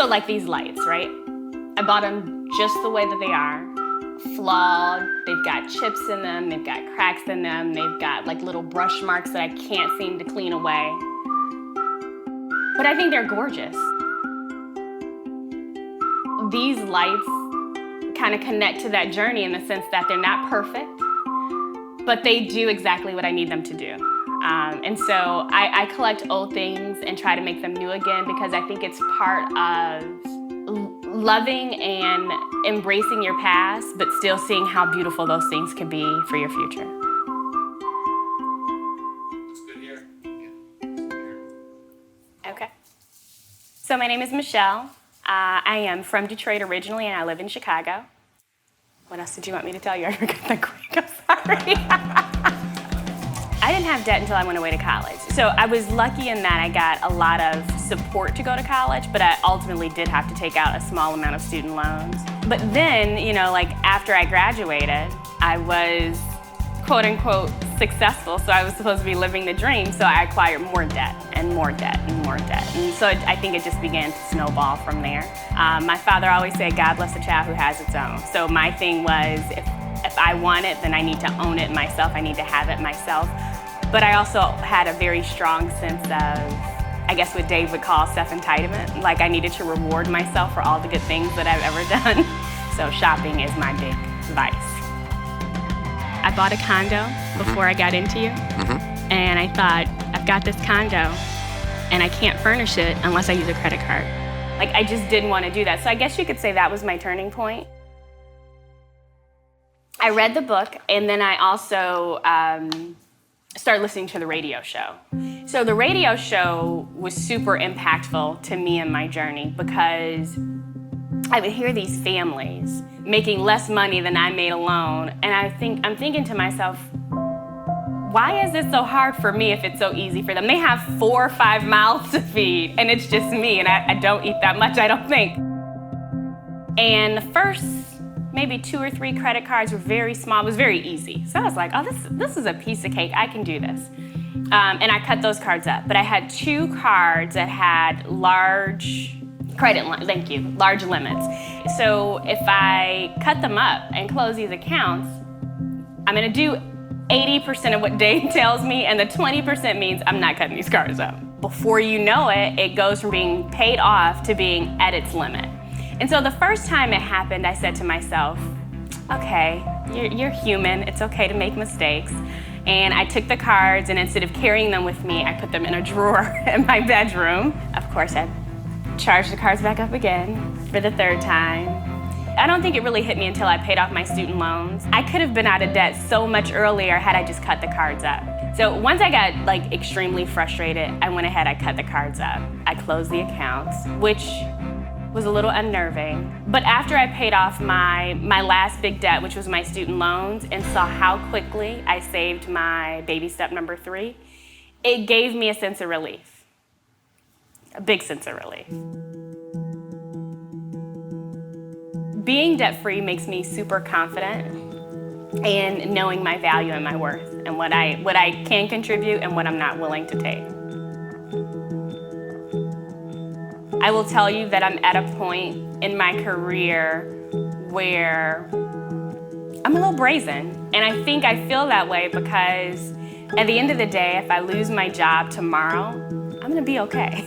So like these lights, right? I bought them just the way that they are. Flawed, they've got chips in them, they've got cracks in them, they've got like little brush marks that I can't seem to clean away. But I think they're gorgeous. These lights kind of connect to that journey in the sense that they're not perfect, but they do exactly what I need them to do. And so I collect old things and try to make them new again because I think it's part of loving and embracing your past, but still seeing how beautiful those things can be for your future. Looks good here. Yeah. Okay. So my name is Michelle. I am from Detroit originally, and I live in Chicago. What else did you want me to tell you? I forgot that quick. I'm sorry. I didn't have debt until I went away to college. So I was lucky in that I got a lot of support to go to college, but I ultimately did have to take out a small amount of student loans. But then, like after I graduated, I was quote unquote successful. So I was supposed to be living the dream. So I acquired more debt and more debt and more debt. And so I think it just began to snowball from there. My father always said, God bless a child who has its own. So my thing was, if I want it, then I need to own it myself. I need to have it myself. But I also had a very strong sense of, I guess what Dave would call self-entitlement. Like I needed to reward myself for all the good things that I've ever done. So shopping is my big vice. I bought a condo before I got into you. And I thought, I've got this condo and I can't furnish it unless I use a credit card. Like I just didn't want to do that. So I guess you could say that was my turning point. I read the book and then I also started listening to the radio show. So the radio show was super impactful to me in my journey because I would hear these families making less money than I made alone, and I'm thinking to myself, why is it so hard for me if it's so easy for them? They have 4 or 5 mouths to feed, and it's just me, and I don't eat that much, I don't think. And the first maybe 2 or 3 credit cards were very small. It was very easy. So I was like, oh, this is a piece of cake. I can do this. And I cut those cards up. But I had 2 cards that had large large limits. So if I cut them up and close these accounts, I'm gonna do 80% of what Dave tells me, and the 20% means I'm not cutting these cards up. Before you know it, it goes from being paid off to being at its limit. And so the first time it happened, I said to myself, okay, you're human, it's okay to make mistakes. And I took the cards, and instead of carrying them with me, I put them in a drawer in my bedroom. Of course, I charged the cards back up again for the 3rd time. I don't think it really hit me until I paid off my student loans. I could have been out of debt so much earlier had I just cut the cards up. So once I got extremely frustrated, I went ahead, I cut the cards up. I closed the accounts, which was a little unnerving. But after I paid off my last big debt, which was my student loans, and saw how quickly I saved my baby step number 3, it gave me a sense of relief, a big sense of relief. Being debt-free makes me super confident in knowing my value and my worth and what I can contribute and what I'm not willing to take. I will tell you that I'm at a point in my career where I'm a little brazen. And I think I feel that way because at the end of the day, if I lose my job tomorrow, I'm gonna be okay.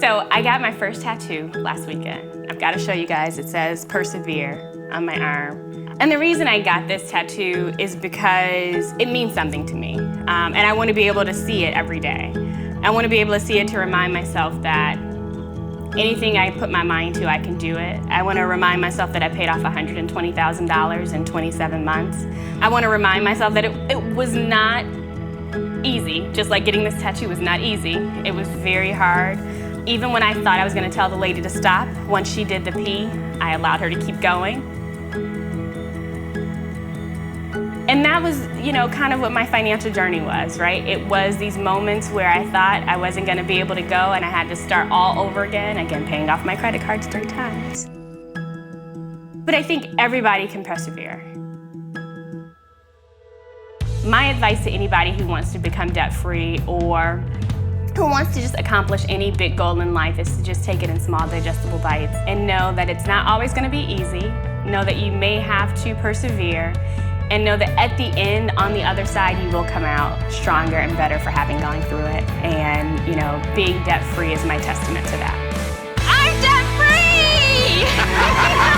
So I got my first tattoo last weekend. I've got to show you guys. It says Persevere on my arm. And the reason I got this tattoo is because it means something to me. And I want to be able to see it every day. I want to be able to see it to remind myself that anything I put my mind to, I can do it. I want to remind myself that I paid off $120,000 in 27 months. I want to remind myself that it was not easy, just like getting this tattoo was not easy. It was very hard. Even when I thought I was going to tell the lady to stop, once she did the P, I allowed her to keep going. And that was, kind of what my financial journey was, right? It was these moments where I thought I wasn't going to be able to go and I had to start all over again paying off my credit cards 3 times. But I think everybody can persevere. My advice to anybody who wants to become debt-free or who wants to just accomplish any big goal in life is to just take it in small, digestible bites and know that it's not always going to be easy. Know that you may have to persevere, and know that at the end, on the other side, you will come out stronger and better for having gone through it. And, you know, being debt-free is my testament to that. I'm debt-free!